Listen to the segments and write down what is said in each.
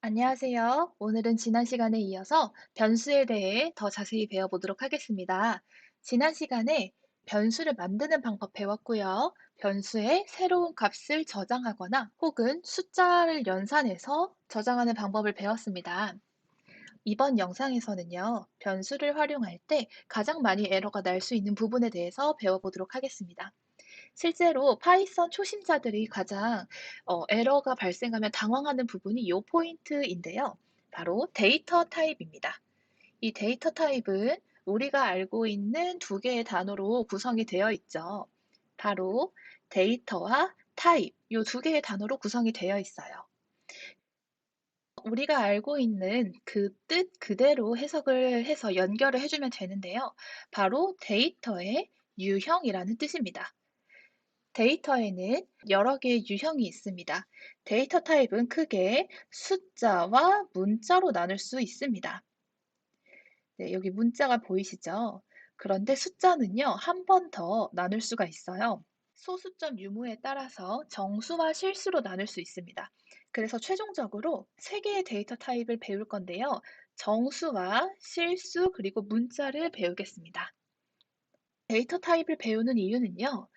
안녕하세요. 오늘은 지난 시간에 이어서 변수에 대해 더 자세히 배워보도록 하겠습니다. 지난 시간에 변수를 만드는 방법 배웠고요. 변수에 새로운 값을 저장하거나 혹은 숫자를 연산해서 저장하는 방법을 배웠습니다. 이번 영상에서는요, 변수를 활용할 때 가장 많이 에러가 날 수 있는 부분에 대해서 배워보도록 하겠습니다. 실제로 파이썬 초심자들이 가장 에러가 발생하면 당황하는 부분이 이 포인트인데요. 바로 데이터 타입입니다. 이 데이터 타입은 우리가 알고 있는 두 개의 단어로 구성이 되어 있죠. 바로 데이터와 타입, 이 두 개의 단어로 구성이 되어 있어요. 우리가 알고 있는 그 뜻 그대로 해석을 해서 연결을 해주면 되는데요. 바로 데이터의 유형이라는 뜻입니다. 데이터에는 여러 개의 유형이 있습니다. 데이터 타입은 크게 숫자와 문자로 나눌 수 있습니다. 네, 여기 문자가 보이시죠? 그런데 숫자는요, 한 번 더 나눌 수가 있어요. 소수점 유무에 따라서 정수와 실수로 나눌 수 있습니다. 그래서 최종적으로 세 개의 데이터 타입을 배울 건데요. 정수와 실수 그리고 문자를 배우겠습니다. 데이터 타입을 배우는 이유는요.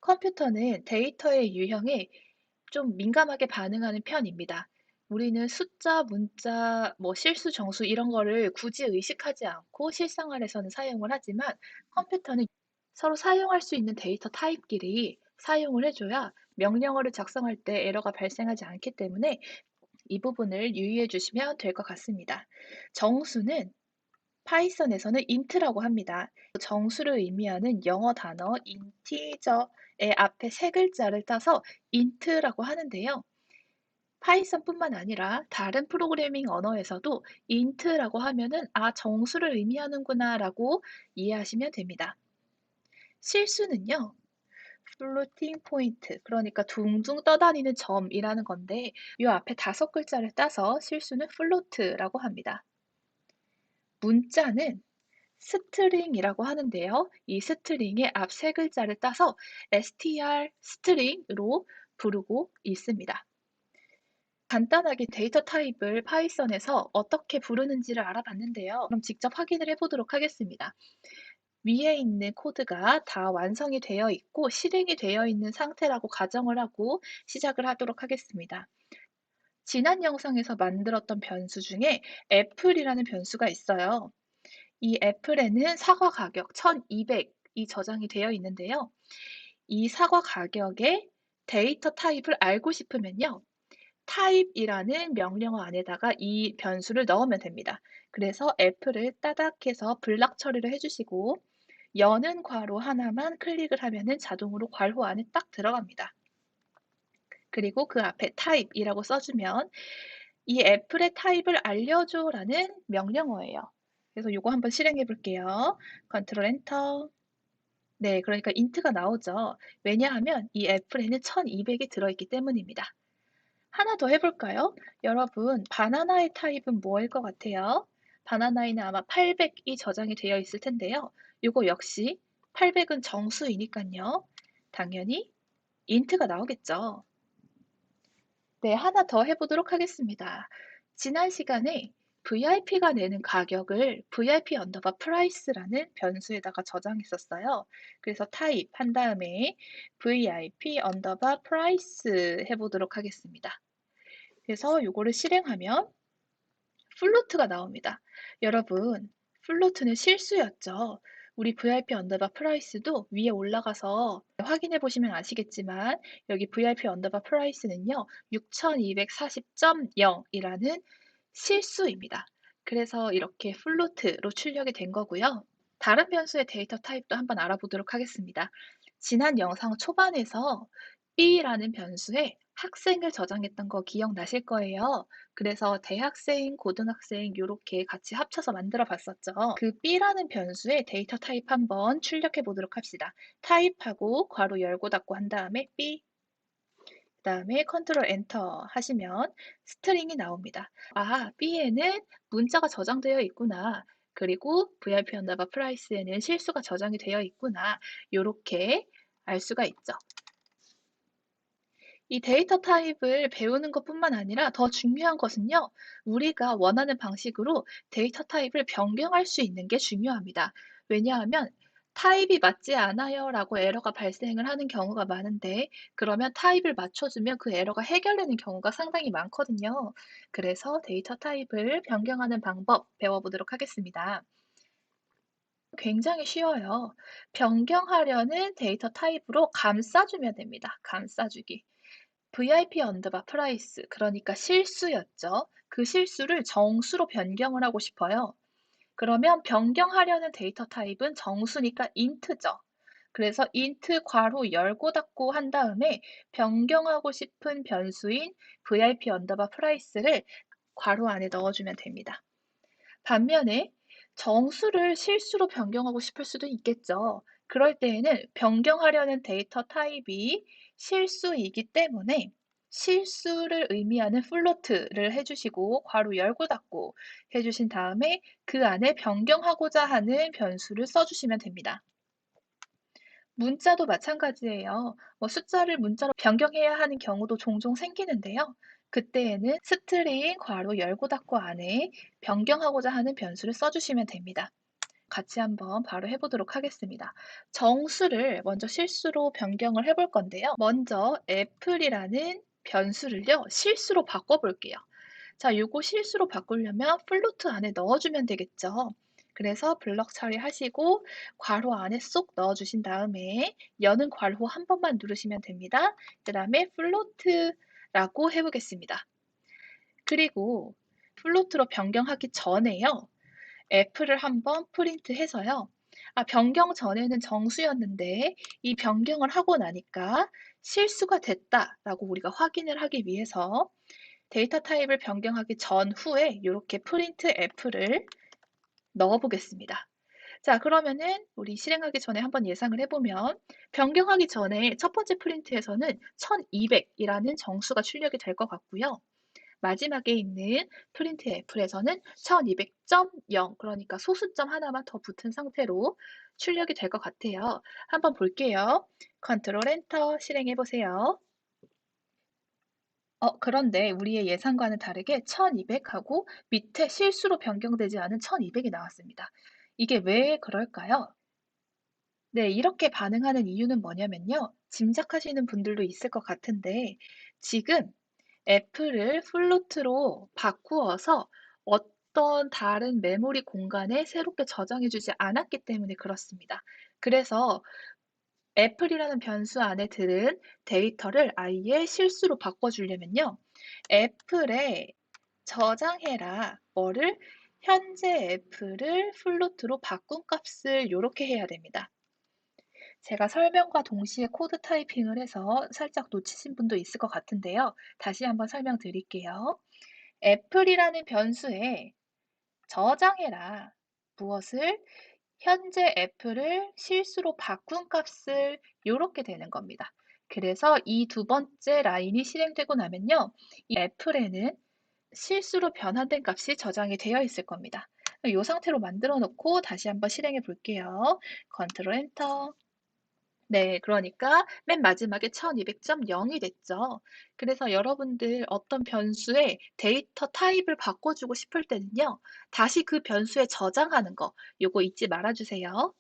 컴퓨터는 데이터의 유형에 좀 민감하게 반응하는 편입니다. 우리는 숫자, 문자, 실수, 정수 이런 거를 굳이 의식하지 않고 실생활에서는 사용을 하지만 컴퓨터는 서로 사용할 수 있는 데이터 타입끼리 사용을 해줘야 명령어를 작성할 때 에러가 발생하지 않기 때문에 이 부분을 유의해 주시면 될 것 같습니다. 정수는 파이썬에서는 int라고 합니다. 정수를 의미하는 영어 단어 integer의 앞에 세 글자를 따서 int라고 하는데요. 파이썬뿐만 아니라 다른 프로그래밍 언어에서도 int라고 하면은 정수를 의미하는구나라고 이해하시면 됩니다. 실수는요. floating point, 그러니까 둥둥 떠다니는 점이라는 건데 이 앞에 다섯 글자를 따서 실수는 float라고 합니다. 문자는 스트링이라고 하는데요. 이 스트링의 앞 세 글자를 따서 str 스트링으로 부르고 있습니다. 간단하게 데이터 타입을 파이썬에서 어떻게 부르는지를 알아봤는데요. 그럼 직접 확인을 해보도록 하겠습니다. 위에 있는 코드가 다 완성이 되어 있고 실행이 되어 있는 상태라고 가정을 하고 시작을 하도록 하겠습니다. 지난 영상에서 만들었던 변수 중에 애플이라는 변수가 있어요. 이 애플에는 사과 가격 1200이 저장이 되어 있는데요. 이 사과 가격의 데이터 타입을 알고 싶으면요. 타입이라는 명령어 안에다가 이 변수를 넣으면 됩니다. 그래서 애플을 따닥해서 블락 처리를 해주시고 여는 괄호 하나만 클릭을 하면은 자동으로 괄호 안에 딱 들어갑니다. 그리고 그 앞에 타입이라고 써주면 이 애플의 타입을 알려줘라는 명령어예요. 그래서 이거 한번 실행해 볼게요. 컨트롤 엔터. 네, 그러니까 int가 나오죠. 왜냐하면 이 애플에는 1200이 들어있기 때문입니다. 하나 더 해볼까요? 여러분, 바나나의 타입은 뭐일 것 같아요? 바나나에는 아마 800이 저장이 되어 있을 텐데요. 이거 역시 800은 정수이니까요. 당연히 int가 나오겠죠. 네, 하나 더 해보도록 하겠습니다. 지난 시간에 VIP가 내는 가격을 VIP 언더바 프라이스라는 변수에다가 저장했었어요. 그래서 타입 한 다음에 VIP 언더바 프라이스 해보도록 하겠습니다. 그래서 이거를 실행하면 플로트가 나옵니다. 여러분, 플로트는 실수였죠. 우리 VIP 언더바 프라이스도 위에 올라가서 확인해 보시면 아시겠지만 여기 VIP 언더바 프라이스는요. 6240.0이라는 실수입니다. 그래서 이렇게 플로트로 출력이 된 거고요. 다른 변수의 데이터 타입도 한번 알아보도록 하겠습니다. 지난 영상 초반에서 B라는 변수에 학생을 저장했던 거 기억나실 거예요. 그래서 대학생, 고등학생 이렇게 같이 합쳐서 만들어 봤었죠. 그 B라는 변수의 데이터 타입 한번 출력해 보도록 합시다. 타입하고 괄호 열고 닫고 한 다음에 B, 그 다음에 컨트롤 엔터 하시면 스트링이 나옵니다. B에는 문자가 저장되어 있구나. 그리고 VIP 언더바 프라이스에는 실수가 저장이 되어 있구나. 이렇게 알 수가 있죠. 이 데이터 타입을 배우는 것뿐만 아니라 더 중요한 것은요, 우리가 원하는 방식으로 데이터 타입을 변경할 수 있는 게 중요합니다. 왜냐하면 타입이 맞지 않아요 라고 에러가 발생을 하는 경우가 많은데, 그러면 타입을 맞춰주면 그 에러가 해결되는 경우가 상당히 많거든요. 그래서 데이터 타입을 변경하는 방법 배워보도록 하겠습니다. 굉장히 쉬워요. 변경하려는 데이터 타입으로 감싸주면 됩니다. 감싸주기. VIP 언더바 프라이스, 그러니까 실수였죠. 그 실수를 정수로 변경을 하고 싶어요. 그러면 변경하려는 데이터 타입은 정수니까 int죠. 그래서 int 괄호 열고 닫고 한 다음에 변경하고 싶은 변수인 VIP 언더바 프라이스를 괄호 안에 넣어주면 됩니다. 반면에 정수를 실수로 변경하고 싶을 수도 있겠죠. 그럴 때에는 변경하려는 데이터 타입이 실수이기 때문에 실수를 의미하는 플로트를 해주시고 괄호 열고 닫고 해주신 다음에 그 안에 변경하고자 하는 변수를 써주시면 됩니다. 문자도 마찬가지예요. 숫자를 문자로 변경해야 하는 경우도 종종 생기는데요. 그때에는 스트링 괄호 열고 닫고 안에 변경하고자 하는 변수를 써주시면 됩니다. 같이 한번 바로 해보도록 하겠습니다. 정수를 먼저 실수로 변경을 해볼 건데요. 먼저 애플이라는 변수를요, 실수로 바꿔볼게요. 자, 요거 실수로 바꾸려면 플로트 안에 넣어주면 되겠죠. 그래서 블럭 처리하시고 괄호 안에 쏙 넣어주신 다음에 여는 괄호 한 번만 누르시면 됩니다. 그 다음에 플로트라고 해보겠습니다. 그리고 플로트로 변경하기 전에요. F를 한번 프린트해서요. 변경 전에는 정수였는데 이 변경을 하고 나니까 실수가 됐다라고 우리가 확인을 하기 위해서 데이터 타입을 변경하기 전후에 이렇게 프린트 F를 넣어 보겠습니다. 자, 그러면은 우리 실행하기 전에 한번 예상을 해보면 변경하기 전에 첫 번째 프린트에서는 1200이라는 정수가 출력이 될 것 같고요. 마지막에 있는 프린트 F에서는 1200.0, 그러니까 소수점 하나만 더 붙은 상태로 출력이 될 것 같아요. 한번 볼게요. 컨트롤 엔터 실행해 보세요. 그런데 우리의 예상과는 다르게 1200하고 밑에 실수로 변경되지 않은 1200이 나왔습니다. 이게 왜 그럴까요? 네, 이렇게 반응하는 이유는 뭐냐면요. 짐작하시는 분들도 있을 것 같은데, 지금 애플을 플로트로 바꾸어서 어떤 다른 메모리 공간에 새롭게 저장해주지 않았기 때문에 그렇습니다. 그래서 애플이라는 변수 안에 들은 데이터를 아예 실수로 바꿔주려면요. 애플에 저장해라 뭐를 현재 애플을 플로트로 바꾼 값을 이렇게 해야 됩니다. 제가 설명과 동시에 코드 타이핑을 해서 살짝 놓치신 분도 있을 것 같은데요. 다시 한번 설명드릴게요. 애플이라는 변수에 저장해라 무엇을 현재 애플을 실수로 바꾼 값을 이렇게 되는 겁니다. 그래서 이 두 번째 라인이 실행되고 나면요. 이 애플에는 실수로 변환된 값이 저장이 되어 있을 겁니다. 이 상태로 만들어 놓고 다시 한번 실행해 볼게요. 컨트롤 엔터. 네, 그러니까 맨 마지막에 1200.0이 됐죠. 그래서 여러분들 어떤 변수의 데이터 타입을 바꿔주고 싶을 때는요, 다시 그 변수에 저장하는 거, 요거 잊지 말아주세요.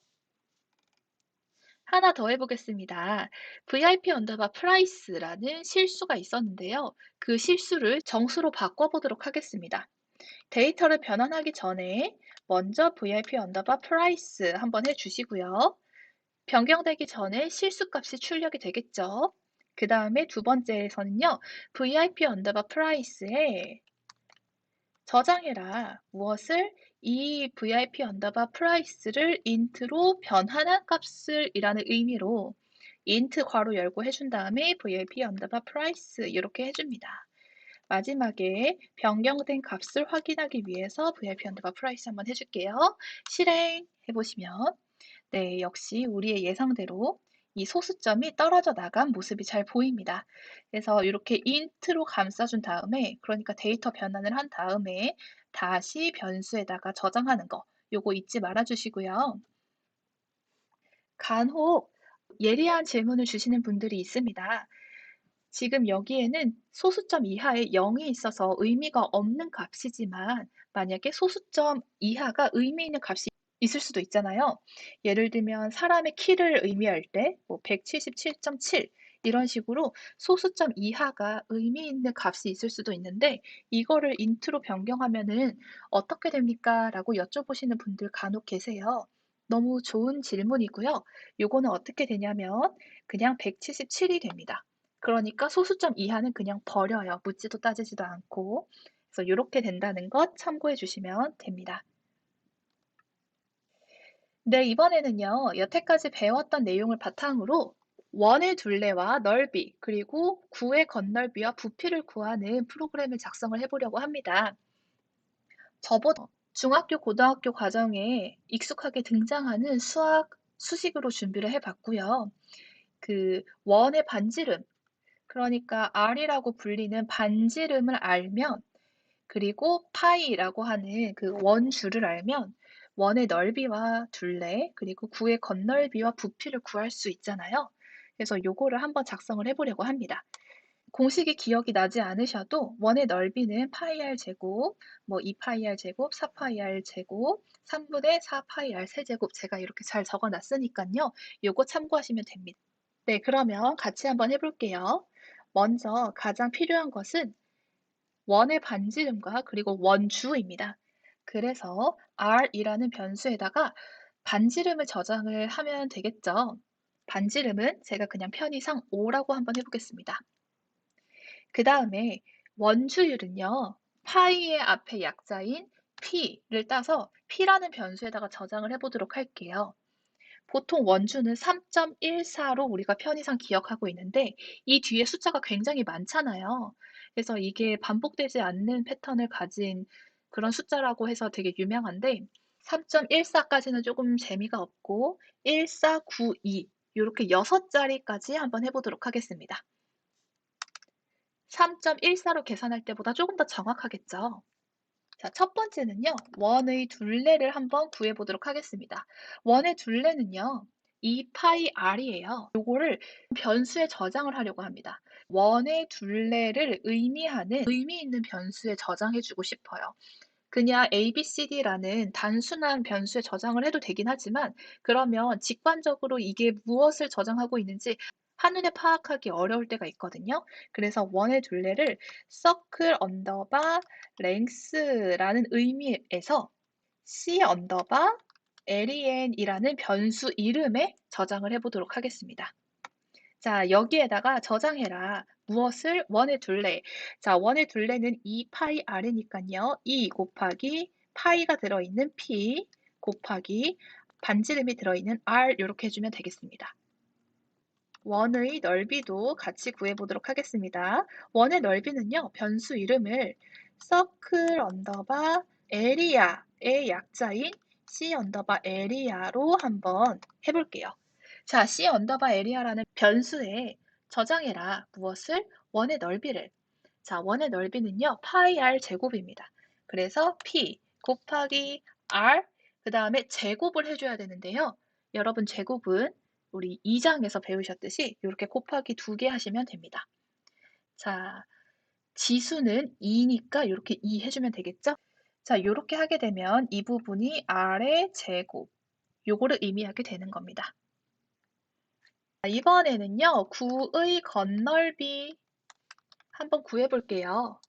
하나 더 해보겠습니다. VIP 언더바 프라이스라는 실수가 있었는데요. 그 실수를 정수로 바꿔보도록 하겠습니다. 데이터를 변환하기 전에 먼저 VIP 언더바 프라이스 한번 해주시고요. 변경되기 전에 실수값이 출력이 되겠죠. 그 다음에 두 번째에서는요. VIP 언더바 프라이스에 저장해라 무엇을 이 VIP 언더바 프라이스를 int로 변환한 값을 이라는 의미로 int 괄호 열고 해준 다음에 VIP 언더바 프라이스 이렇게 해줍니다. 마지막에 변경된 값을 확인하기 위해서 VIP 언더바 프라이스 한번 해줄게요. 실행해 보시면 네, 역시 우리의 예상대로 이 소수점이 떨어져 나간 모습이 잘 보입니다. 그래서 이렇게 int로 감싸준 다음에, 그러니까 데이터 변환을 한 다음에 다시 변수에다가 저장하는 거, 요거 잊지 말아 주시고요. 간혹 예리한 질문을 주시는 분들이 있습니다. 지금 여기에는 소수점 이하에 0이 있어서 의미가 없는 값이지만 만약에 소수점 이하가 의미 있는 값이 있을 수도 있잖아요. 예를 들면 사람의 키를 의미할 때 뭐 177.7 이런 식으로 소수점 이하가 의미 있는 값이 있을 수도 있는데 이거를 인트로 변경하면은 "어떻게 됩니까?" 라고 여쭤보시는 분들 간혹 계세요. 너무 좋은 질문이고요. 요거는 어떻게 되냐면 그냥 177이 됩니다. 그러니까 소수점 이하는 그냥 버려요. 묻지도 따지지도 않고. 그래서 요렇게 된다는 것 참고해 주시면 됩니다. 네, 이번에는요. 여태까지 배웠던 내용을 바탕으로 원의 둘레와 넓이, 그리고 구의 건널비와 부피를 구하는 프로그램을 작성을 해 보려고 합니다. 저번 중학교, 고등학교 과정에 익숙하게 등장하는 수식으로 준비를 해 봤고요. 그 원의 반지름, 그러니까 R이라고 불리는 반지름을 알면 그리고 파이라고 하는 그 원주를 알면 원의 넓이와 둘레 그리고 구의 건널비와 부피를 구할 수 있잖아요. 그래서 요거를 한번 작성을 해 보려고 합니다. 공식이 기억이 나지 않으셔도 원의 넓이는 파이 r 제곱, 뭐 2파이 r 제곱, 4파이 r 제곱, 3분의 4파이 r 세제곱 제가 이렇게 잘 적어 놨으니깐요. 요거 참고하시면 됩니다. 네, 그러면 같이 한번 해 볼게요. 먼저 가장 필요한 것은 원의 반지름과 그리고 원주입니다. 그래서 r이라는 변수에다가 반지름을 저장을 하면 되겠죠. 반지름은 제가 그냥 편의상 5라고 한번 해보겠습니다. 그 다음에 원주율은요. 파이의 앞에 약자인 p를 따서 p라는 변수에다가 저장을 해보도록 할게요. 보통 원주는 3.14로 우리가 편의상 기억하고 있는데 이 뒤에 숫자가 굉장히 많잖아요. 그래서 이게 반복되지 않는 패턴을 가진 그런 숫자라고 해서 되게 유명한데 3.14까지는 조금 재미가 없고 1492 이렇게 6자리까지 한번 해보도록 하겠습니다. 3.14로 계산할 때보다 조금 더 정확하겠죠. 자, 첫 번째는요. 원의 둘레를 한번 구해 보도록 하겠습니다. 원의 둘레는요. 2파이 r이에요. 요거를 변수에 저장을 하려고 합니다. 원의 둘레를 의미하는 의미 있는 변수에 저장해 주고 싶어요. 그냥 ABCD라는 단순한 변수에 저장을 해도 되긴 하지만 그러면 직관적으로 이게 무엇을 저장하고 있는지 한눈에 파악하기 어려울 때가 있거든요. 그래서 원의 둘레를 circle 언더바 length라는 의미에서 c 언더바 len이라는 변수 이름에 저장을 해보도록 하겠습니다. 자, 여기에다가 저장해라. 무엇을? 원의 둘레. 자, 원의 둘레는 2파이 r이니까요. 2 곱하기 파이가 들어있는 p 곱하기 반지름이 들어있는 r 이렇게 해주면 되겠습니다. 원의 넓이도 같이 구해보도록 하겠습니다. 원의 넓이는요. 변수 이름을 circle 언더바 area의 약자인 c 언더바 area로 한번 해볼게요. 자, c 언더바 area라는 변수에 저장해라. 무엇을? 원의 넓이를. 자, 원의 넓이는요. 파이 r 제곱입니다. 그래서 p 곱하기 r 그 다음에 제곱을 해줘야 되는데요. 여러분 제곱은 우리 2장에서 배우셨듯이 이렇게 곱하기 2개 하시면 됩니다. 자, 지수는 2니까 이렇게 2 해주면 되겠죠? 자, 이렇게 하게 되면 이 부분이 r의 제곱 요거를 의미하게 되는 겁니다. 이번에는요. 구의 건널비 한번 구해볼게요.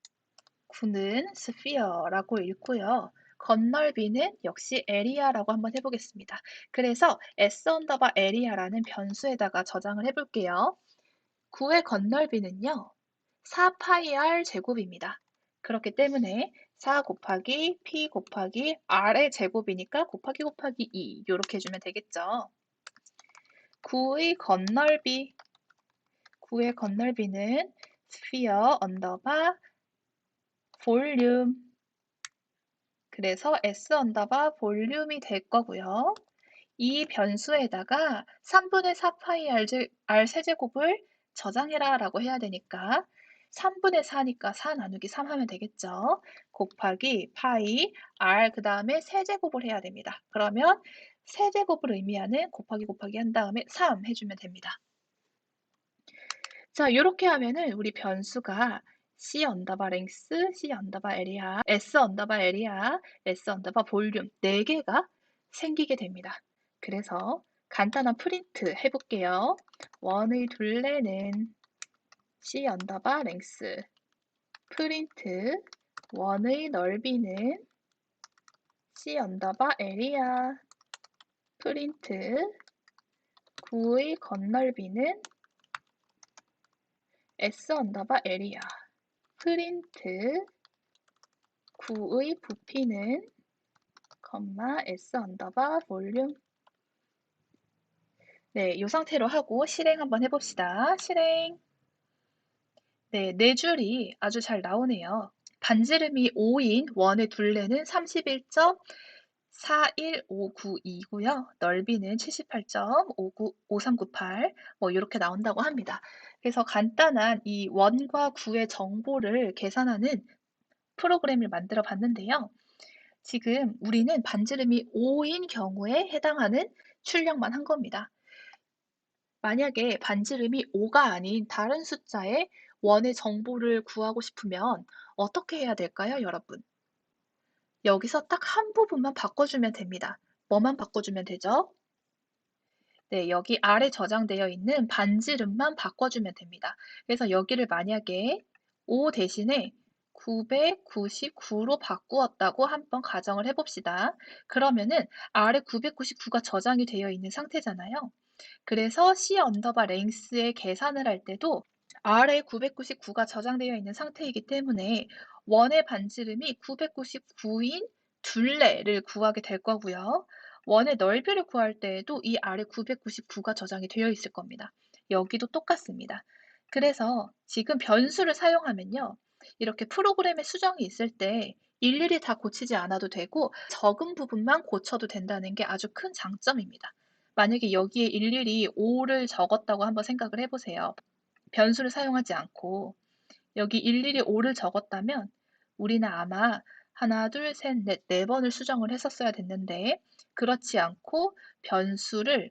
구는 sphere라고 읽고요. 건널비는 역시 area라고 한번 해보겠습니다. 그래서 s 언더바 area라는 변수에다가 저장을 해볼게요. 구의 건널비는요. 4파이 r 제곱입니다. 그렇기 때문에 4 곱하기 p 곱하기 r의 제곱이니까 곱하기 곱하기 2 이렇게 해주면 되겠죠. 구의 건널비는 sphere 언더바 볼륨 그래서 s 언더바 볼륨이 될 거고요. 이 변수에다가 3분의 4파이 r 세제곱을 저장해라 라고 해야 되니까 3분의 4니까 4 나누기 3 하면 되겠죠. 곱하기 파이 r 그 다음에 세제곱을 해야 됩니다. 그러면 세제곱을 의미하는 곱하기 곱하기 한 다음에 3 해주면 됩니다. 자, 이렇게 하면은 우리 변수가 C 언더바 랭스, C 언더바 에리아, S 언더바 에리아, S 언더바 볼륨 4개가 생기게 됩니다. 그래서 간단한 프린트 해볼게요. 원의 둘레는 C 언더바 랭스, 프린트 원의 넓이는 C 언더바 에리아, 프린트 구의 건널비는 S 언더바 에리아, 프린트 구의 부피는 S 언더바 볼륨. 네, 이 상태로 하고 실행 한번 해봅시다. 실행. 네, 네 줄이 아주 잘 나오네요. 반지름이 5인 원의 둘레는 31.41592고요. 넓이는 78.5398 뭐 이렇게 나온다고 합니다. 그래서 간단한 이 원과 구의 정보를 계산하는 프로그램을 만들어 봤는데요. 지금 우리는 반지름이 5인 경우에 해당하는 출력만 한 겁니다. 만약에 반지름이 5가 아닌 다른 숫자의 원의 정보를 구하고 싶으면 어떻게 해야 될까요, 여러분? 여기서 딱 한 부분만 바꿔주면 됩니다. 뭐만 바꿔주면 되죠? 네, 여기 아래 저장되어 있는 반지름만 바꿔주면 됩니다. 그래서 여기를 만약에 5 대신에 999로 바꾸었다고 한번 가정을 해봅시다. 그러면은 아래 999가 저장이 되어 있는 상태잖아요. 그래서 C 언더바 랭스의 계산을 할 때도 아래 999가 저장되어 있는 상태이기 때문에 원의 반지름이 999인 둘레를 구하게 될 거고요. 원의 넓이를 구할 때에도 이 아래 999가 저장이 되어 있을 겁니다. 여기도 똑같습니다. 그래서 지금 변수를 사용하면요. 이렇게 프로그램에 수정이 있을 때 일일이 다 고치지 않아도 되고 적은 부분만 고쳐도 된다는 게 아주 큰 장점입니다. 만약에 여기에 일일이 5를 적었다고 한번 생각을 해보세요. 변수를 사용하지 않고 여기 일일이 5를 적었다면 우리는 아마 하나, 둘, 셋, 넷, 네 번을 수정을 했었어야 됐는데 그렇지 않고 변수를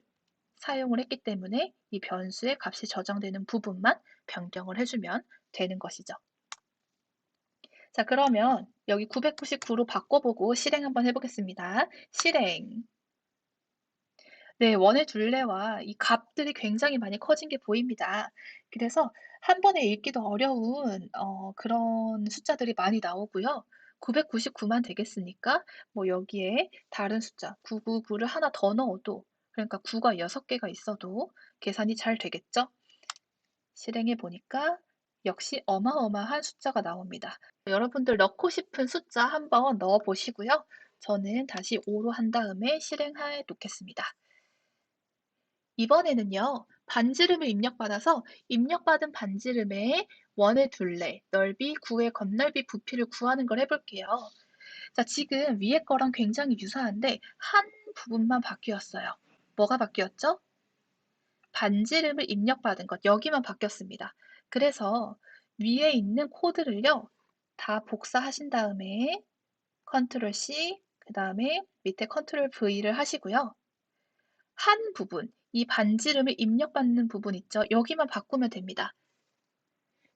사용을 했기 때문에 이 변수의 값이 저장되는 부분만 변경을 해주면 되는 것이죠. 자, 그러면 여기 999로 바꿔보고 실행 한번 해보겠습니다. 실행. 네, 원의 둘레와 이 값들이 굉장히 많이 커진 게 보입니다. 그래서 한 번에 읽기도 어려운 그런 숫자들이 많이 나오고요. 999만 되겠으니까 뭐 여기에 다른 숫자 999를 하나 더 넣어도 그러니까 9가 6개가 있어도 계산이 잘 되겠죠? 실행해 보니까 역시 어마어마한 숫자가 나옵니다. 여러분들 넣고 싶은 숫자 한번 넣어 보시고요. 저는 다시 5로 한 다음에 실행해 놓겠습니다. 이번에는요, 반지름을 입력받아서 입력받은 반지름의 원의 둘레, 넓이, 구의 건널비, 부피를 구하는 걸 해볼게요. 자, 지금 위에 거랑 굉장히 유사한데 한 부분만 바뀌었어요. 뭐가 바뀌었죠? 반지름을 입력받은 것, 여기만 바뀌었습니다. 그래서 위에 있는 코드를요, 다 복사하신 다음에 컨트롤 C, 그 다음에 밑에 컨트롤 V를 하시고요. 한 부분, 이 반지름을 입력받는 부분 있죠? 여기만 바꾸면 됩니다.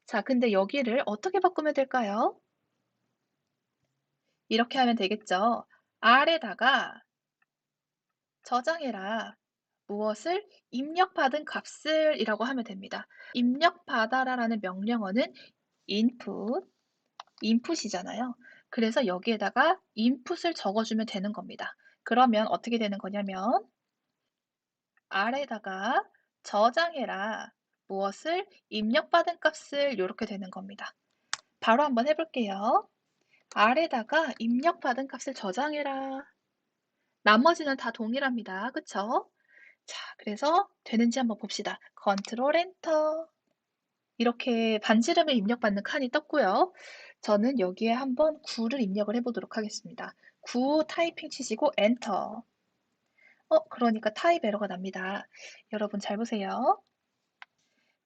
자, 근데 여기를 어떻게 바꾸면 될까요? 이렇게 하면 되겠죠? R에다가 저장해라. 무엇을? 입력받은 값을 이라고 하면 됩니다. 입력받아라라는 명령어는 input, input이잖아요. 그래서 여기에다가 input을 적어주면 되는 겁니다. 그러면 어떻게 되는 거냐면 R에다가 저장해라. 무엇을? 입력받은 값을 이렇게 되는 겁니다. 바로 한번 해볼게요. R에다가 입력받은 값을 저장해라. 나머지는 다 동일합니다. 그쵸? 자, 그래서 되는지 한번 봅시다. 컨트롤 엔터. 이렇게 반지름을 입력받는 칸이 떴고요. 저는 여기에 한번 9를 입력을 해보도록 하겠습니다. 9 타이핑 치시고 엔터. 그러니까 타입 에러가 납니다. 여러분 잘 보세요.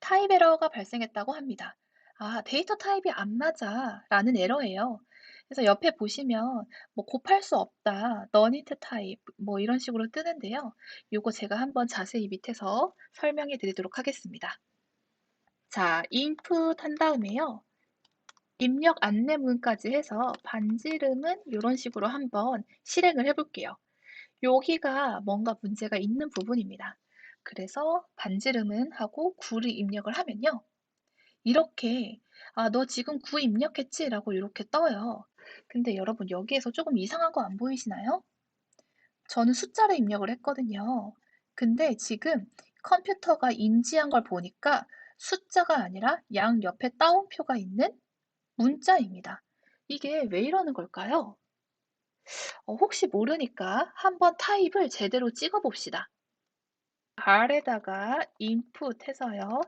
타입 에러가 발생했다고 합니다. 아, 데이터 타입이 안 맞아 라는 에러예요. 그래서 옆에 보시면 뭐 곱할 수 없다, 너니트 타입 뭐 이런 식으로 뜨는데요. 요거 제가 한번 자세히 밑에서 설명해 드리도록 하겠습니다. 자, input 한 다음에요. 입력 안내문까지 해서 반지름은 이런 식으로 한번 실행을 해 볼게요. 여기가 뭔가 문제가 있는 부분입니다. 그래서 반지름은 하고 9를 입력을 하면요. 이렇게 "아 너 지금 9 입력했지?" 라고 이렇게 떠요. 근데 여러분 여기에서 조금 이상한 거 안 보이시나요? 저는 숫자를 입력을 했거든요. 근데 지금 컴퓨터가 인지한 걸 보니까 숫자가 아니라 양옆에 따옴표가 있는 문자입니다. 이게 왜 이러는 걸까요? 혹시 모르니까 한번 타입을 제대로 찍어 봅시다. R에다가 input 해서요.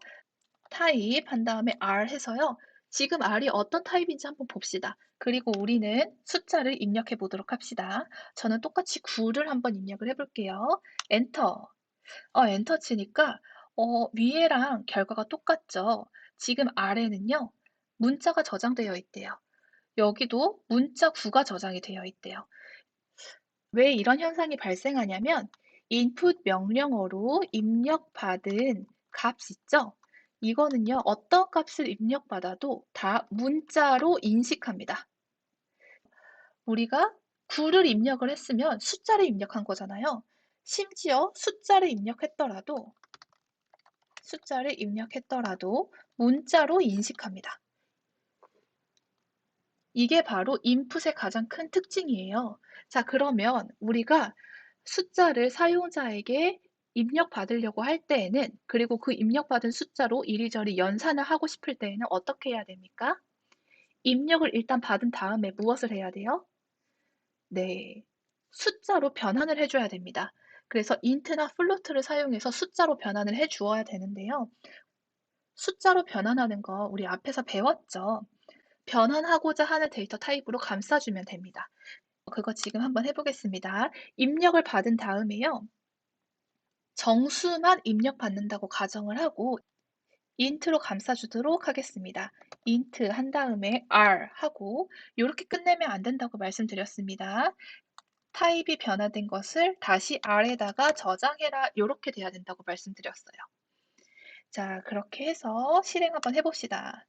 타입 한 다음에 R 해서요. 지금 R이 어떤 타입인지 한번 봅시다. 그리고 우리는 숫자를 입력해 보도록 합시다. 저는 똑같이 9를 한번 입력을 해 볼게요. 엔터. 엔터 치니까 위에랑 결과가 똑같죠. 지금 아래는요. 문자가 저장되어 있대요. 여기도 문자 9가 저장이 되어 있대요. 왜 이런 현상이 발생하냐면 input 명령어로 입력받은 값 있죠? 이거는요, 어떤 값을 입력받아도 다 문자로 인식합니다. 우리가 9를 입력을 했으면 숫자를 입력한 거잖아요. 심지어 숫자를 입력했더라도 문자로 인식합니다. 이게 바로 인풋의 가장 큰 특징이에요. 자, 그러면 우리가 숫자를 사용자에게 입력받으려고 할 때에는, 그리고 그 입력받은 숫자로 이리저리 연산을 하고 싶을 때에는 어떻게 해야 됩니까? 입력을 일단 받은 다음에 무엇을 해야 돼요? 네. 숫자로 변환을 해줘야 됩니다. 그래서 int나 float를 사용해서 숫자로 변환을 해 주어야 되는데요. 숫자로 변환하는 거 우리 앞에서 배웠죠? 변환하고자 하는 데이터 타입으로 감싸주면 됩니다. 그거 지금 한번 해보겠습니다. 입력을 받은 다음에요. 정수만 입력받는다고 가정을 하고 int로 감싸주도록 하겠습니다. int 한 다음에 r 하고 이렇게 끝내면 안 된다고 말씀드렸습니다. 타입이 변화된 것을 다시 r에다가 저장해라 이렇게 돼야 된다고 말씀드렸어요. 자, 그렇게 해서 실행 한번 해봅시다.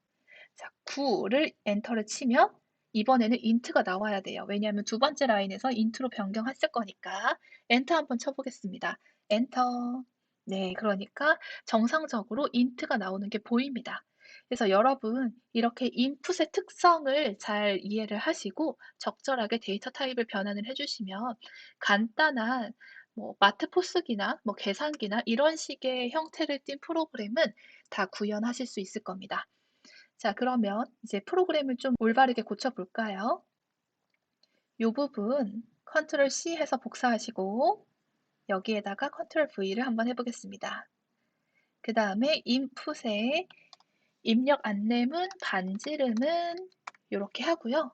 자, 9를 엔터를 치면 이번에는 int가 나와야 돼요. 왜냐하면 두 번째 라인에서 int로 변경했을 거니까. 엔터 한번 쳐보겠습니다. 엔터. 네, 그러니까 정상적으로 int가 나오는 게 보입니다. 그래서 여러분 이렇게 input의 특성을 잘 이해를 하시고 적절하게 데이터 타입을 변환을 해주시면 간단한 뭐 마트 포스기나 뭐 계산기나 이런 식의 형태를 띤 프로그램은 다 구현하실 수 있을 겁니다. 자, 그러면 이제 프로그램을 좀 올바르게 고쳐볼까요? 이 부분 컨트롤 C 해서 복사하시고 여기에다가 컨트롤 V를 한번 해보겠습니다. 그 다음에 input에 입력 안내문 반지름은 이렇게 하고요.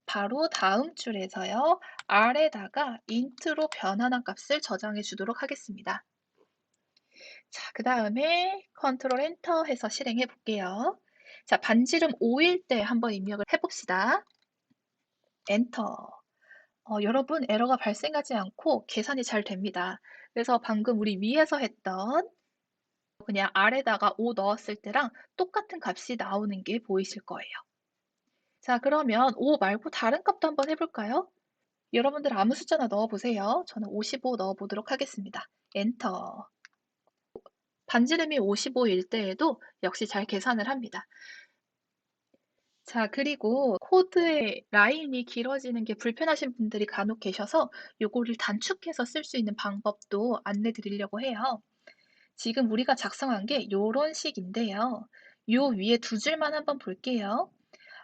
바로 다음 줄에서요. R에다가 int로 변환한 값을 저장해 주도록 하겠습니다. 자, 그 다음에 컨트롤 엔터 해서 실행해 볼게요. 자, 반지름 5일 때 한번 입력을 해봅시다. 엔터. 여러분 에러가 발생하지 않고 계산이 잘 됩니다. 그래서 방금 우리 위에서 했던 그냥 아래다가 5 넣었을 때랑 똑같은 값이 나오는 게 보이실 거예요. 자, 그러면 5 말고 다른 값도 한번 해볼까요? 여러분들 아무 숫자나 넣어보세요. 저는 55 넣어보도록 하겠습니다. 엔터. 반지름이 55일 때에도 역시 잘 계산을 합니다. 자, 그리고 코드의 라인이 길어지는 게 불편하신 분들이 간혹 계셔서 요거를 단축해서 쓸 수 있는 방법도 안내 드리려고 해요. 지금 우리가 작성한 게 요런 식인데요. 요 위에 두 줄만 한번 볼게요.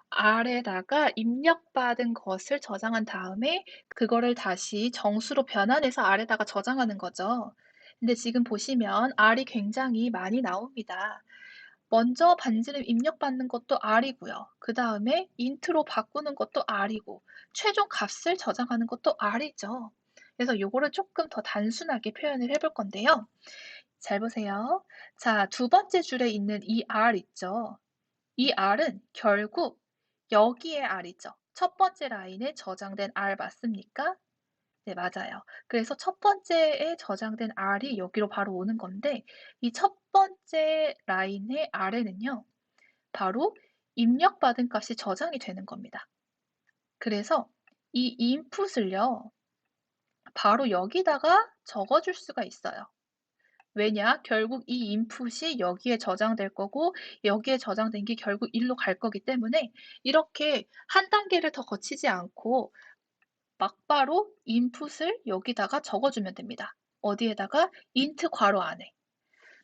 R에다가 입력받은 것을 저장한 다음에 그거를 다시 정수로 변환해서 R에다가 저장하는 거죠. 근데 지금 보시면 R이 굉장히 많이 나옵니다. 먼저 반지름 입력받는 것도 R이고요. 그 다음에 int로 바꾸는 것도 R이고 최종 값을 저장하는 것도 R이죠. 그래서 요거를 조금 더 단순하게 표현을 해볼 건데요. 잘 보세요. 자, 두 번째 줄에 있는 이 R 있죠. 이 R은 결국 여기에 R이죠. 첫 번째 라인에 저장된 R 맞습니까? 네, 맞아요. 그래서 첫 번째에 저장된 R이 여기로 바로 오는 건데 이 첫 번째 라인의 아래는요. 바로 입력받은 값이 저장이 되는 겁니다. 그래서 이 input을요. 바로 여기다가 적어줄 수가 있어요. 왜냐? 결국 이 input이 여기에 저장될 거고 여기에 저장된 게 결국 일로 갈 거기 때문에 이렇게 한 단계를 더 거치지 않고 막바로 input을 여기다가 적어주면 됩니다. 어디에다가? int 괄호 안에.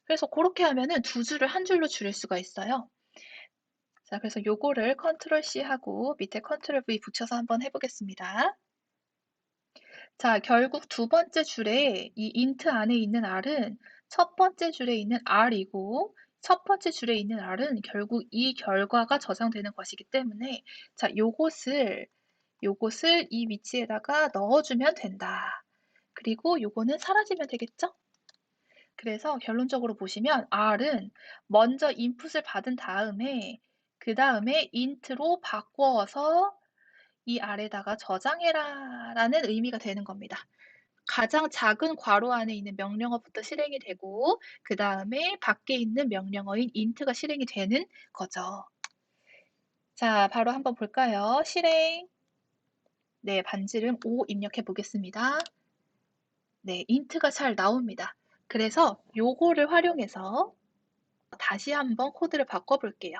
그래서 그렇게 하면은 두 줄을 한 줄로 줄일 수가 있어요. 자, 그래서 요거를 컨트롤 C 하고 밑에 컨트롤 V 붙여서 한번 해보겠습니다. 자, 결국 두 번째 줄에 이 int 안에 있는 r은 첫 번째 줄에 있는 r이고 첫 번째 줄에 있는 r은 결국 이 결과가 저장되는 것이기 때문에 자, 요것을 이 위치에다가 넣어주면 된다. 그리고 요거는 사라지면 되겠죠? 그래서 결론적으로 보시면 R은 먼저 인풋을 받은 다음에 그 다음에 int로 바꿔서 이 아래다가 저장해라 라는 의미가 되는 겁니다. 가장 작은 괄호 안에 있는 명령어부터 실행이 되고 그 다음에 밖에 있는 명령어인 int가 실행이 되는 거죠. 자, 바로 한번 볼까요? 실행. 네, 반지름 5 입력해 보겠습니다. 네, int가 잘 나옵니다. 그래서 요거를 활용해서 다시 한번 코드를 바꿔볼게요.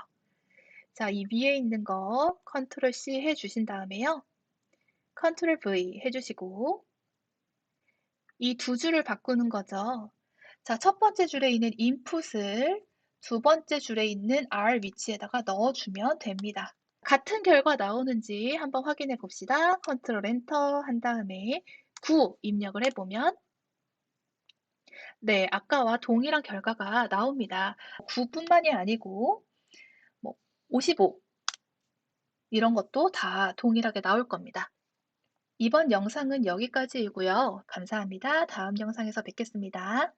자, 이 위에 있는 거 컨트롤 C 해주신 다음에요. 컨트롤 V 해주시고 이 두 줄을 바꾸는 거죠. 자, 첫 번째 줄에 있는 input을 두 번째 줄에 있는 R 위치에다가 넣어주면 됩니다. 같은 결과 나오는지 한번 확인해 봅시다. 컨트롤 엔터 한 다음에 9 입력을 해보면 네, 아까와 동일한 결과가 나옵니다. 9뿐만이 아니고 뭐 55 이런 것도 다 동일하게 나올 겁니다. 이번 영상은 여기까지이고요. 감사합니다. 다음 영상에서 뵙겠습니다.